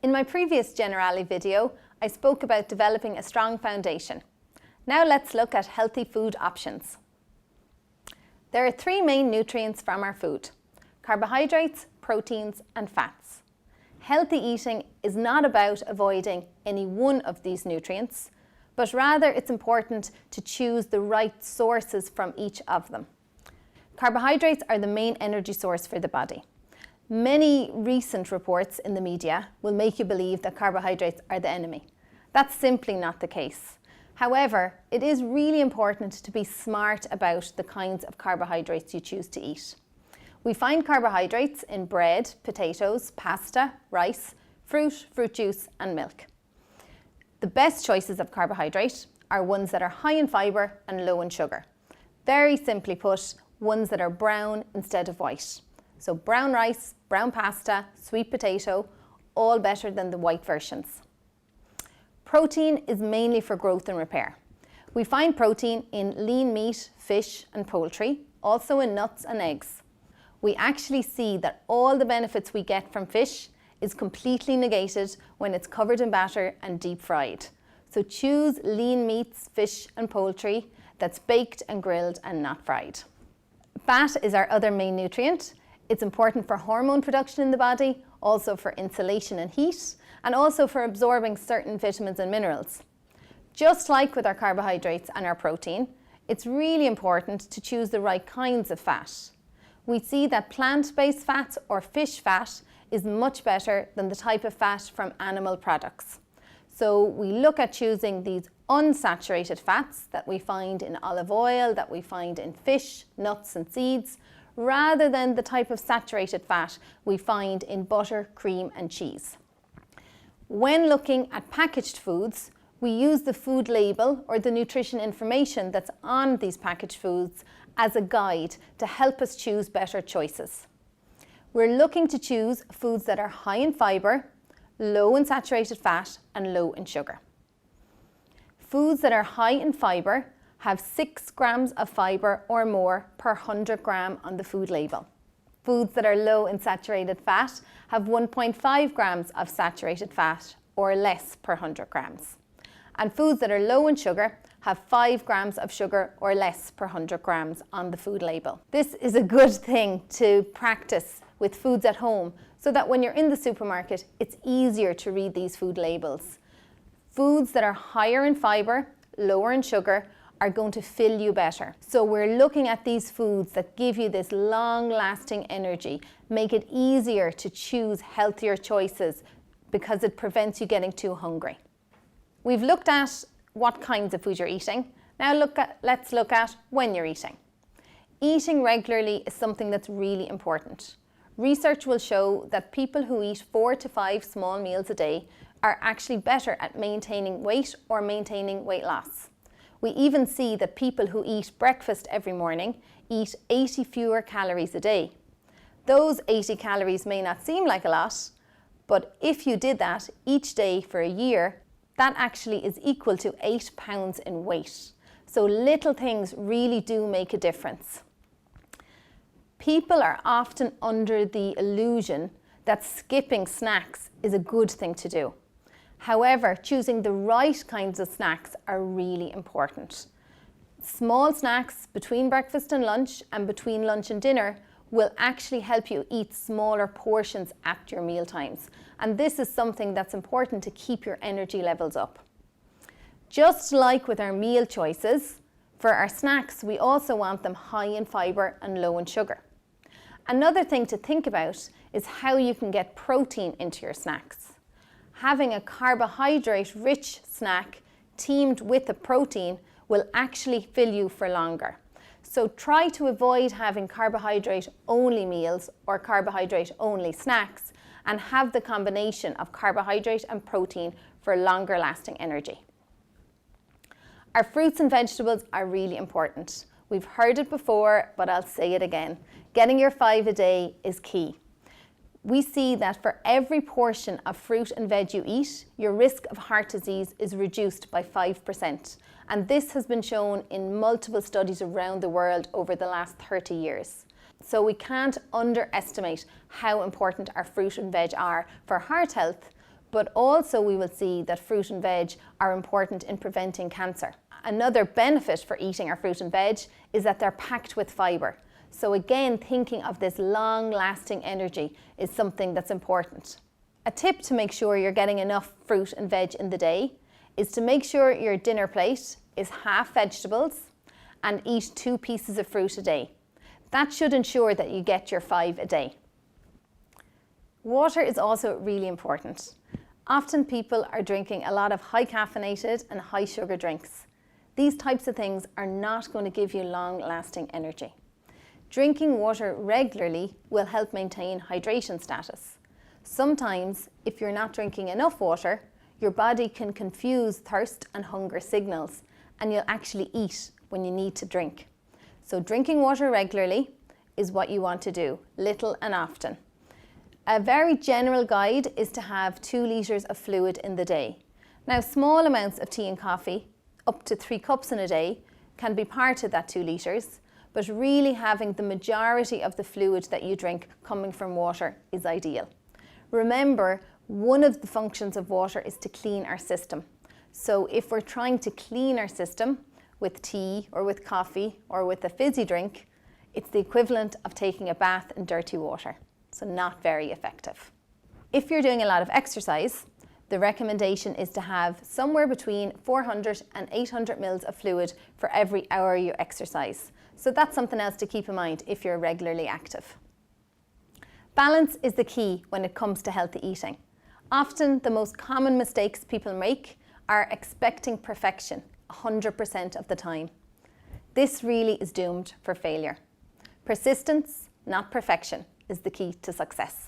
In my previous Generali video, I spoke about developing a strong foundation. Now let's look at healthy food options. There are three main nutrients from our food: carbohydrates, proteins, and fats. Healthy eating is not about avoiding any one of these nutrients, but rather it's important to choose the right sources from each of them. Carbohydrates are the main energy source for the body. Many recent reports in the media will make you believe that carbohydrates are the enemy. That's simply not the case. However, it is really important to be smart about the kinds of carbohydrates you choose to eat. We find carbohydrates in bread, potatoes, pasta, rice, fruit juice, and milk. The best choices of carbohydrate are ones that are high in fibre and low in sugar. Very simply put, ones that are brown instead of white. So brown rice, brown pasta, sweet potato, all better than the white versions. Protein is mainly for growth and repair. We find protein in lean meat, fish and poultry, also in nuts and eggs. We actually see that all the benefits we get from fish is completely negated when it's covered in batter and deep fried. So choose lean meats, fish and poultry that's baked and grilled and not fried. Fat is our other main nutrient. It's important for hormone production in the body, also for insulation and heat, and also for absorbing certain vitamins and minerals. Just like with our carbohydrates and our protein, it's really important to choose the right kinds of fat. We see that plant-based fat or fish fat is much better than the type of fat from animal products. So we look at choosing these unsaturated fats that we find in olive oil, that we find in fish, nuts and seeds, rather than the type of saturated fat we find in butter, cream and cheese. When looking at packaged foods, we use the food label or the nutrition information that's on these packaged foods as a guide to help us choose better choices. We're looking to choose foods that are high in fibre, low in saturated fat and low in sugar. Foods that are high in fibre have 6 grams of fibre or more per 100 gram on the food label. Foods that are low in saturated fat have 1.5 grams of saturated fat or less per 100 grams. And foods that are low in sugar have 5 grams of sugar or less per 100 grams on the food label. This is a good thing to practice with foods at home so that when you're in the supermarket, it's easier to read these food labels. Foods that are higher in fibre, lower in sugar, are going to fill you better. So we're looking at these foods that give you this long-lasting energy, make it easier to choose healthier choices because it prevents you getting too hungry. We've looked at what kinds of food you're eating. Now let's look at when you're eating. Eating regularly is something that's really important. Research will show that people who eat 4 to 5 small meals a day are actually better at maintaining weight or maintaining weight loss. We even see that people who eat breakfast every morning eat 80 fewer calories a day. Those 80 calories may not seem like a lot, but if you did that each day for a year, that actually is equal to 8 pounds in weight. So little things really do make a difference. People are often under the illusion that skipping snacks is a good thing to do. However, choosing the right kinds of snacks are really important. Small snacks between breakfast and lunch and between lunch and dinner will actually help you eat smaller portions at your meal times. And this is something that's important to keep your energy levels up. Just like with our meal choices, for our snacks, we also want them high in fibre and low in sugar. Another thing to think about is how you can get protein into your snacks. Having a carbohydrate-rich snack teamed with a protein will actually fill you for longer. So try to avoid having carbohydrate-only meals or carbohydrate-only snacks and have the combination of carbohydrate and protein for longer lasting energy. Our fruits and vegetables are really important. We've heard it before, but I'll say it again. Getting your 5 a day is key. We see that for every portion of fruit and veg you eat, your risk of heart disease is reduced by 5%. And this has been shown in multiple studies around the world over the last 30 years. So we can't underestimate how important our fruit and veg are for heart health, but also we will see that fruit and veg are important in preventing cancer. Another benefit for eating our fruit and veg is that they're packed with fibre. So again, thinking of this long-lasting energy is something that's important. A tip to make sure you're getting enough fruit and veg in the day is to make sure your dinner plate is half vegetables and eat 2 pieces of fruit a day. That should ensure that you get your 5 a day. Water is also really important. Often people are drinking a lot of high caffeinated and high sugar drinks. These types of things are not going to give you long-lasting energy. Drinking water regularly will help maintain hydration status. Sometimes, if you're not drinking enough water, your body can confuse thirst and hunger signals, and you'll actually eat when you need to drink. So drinking water regularly is what you want to do, little and often. A very general guide is to have 2 litres of fluid in the day. Now, small amounts of tea and coffee, up to 3 cups in a day, can be part of that 2 litres, but really having the majority of the fluid that you drink coming from water is ideal. Remember, one of the functions of water is to clean our system. So if we're trying to clean our system with tea or with coffee or with a fizzy drink, it's the equivalent of taking a bath in dirty water. So not very effective. If you're doing a lot of exercise, the recommendation is to have somewhere between 400 and 800 ml of fluid for every hour you exercise. So that's something else to keep in mind if you're regularly active. Balance is the key when it comes to healthy eating. Often the most common mistakes people make are expecting perfection 100% of the time. This really is doomed for failure. Persistence, not perfection, is the key to success.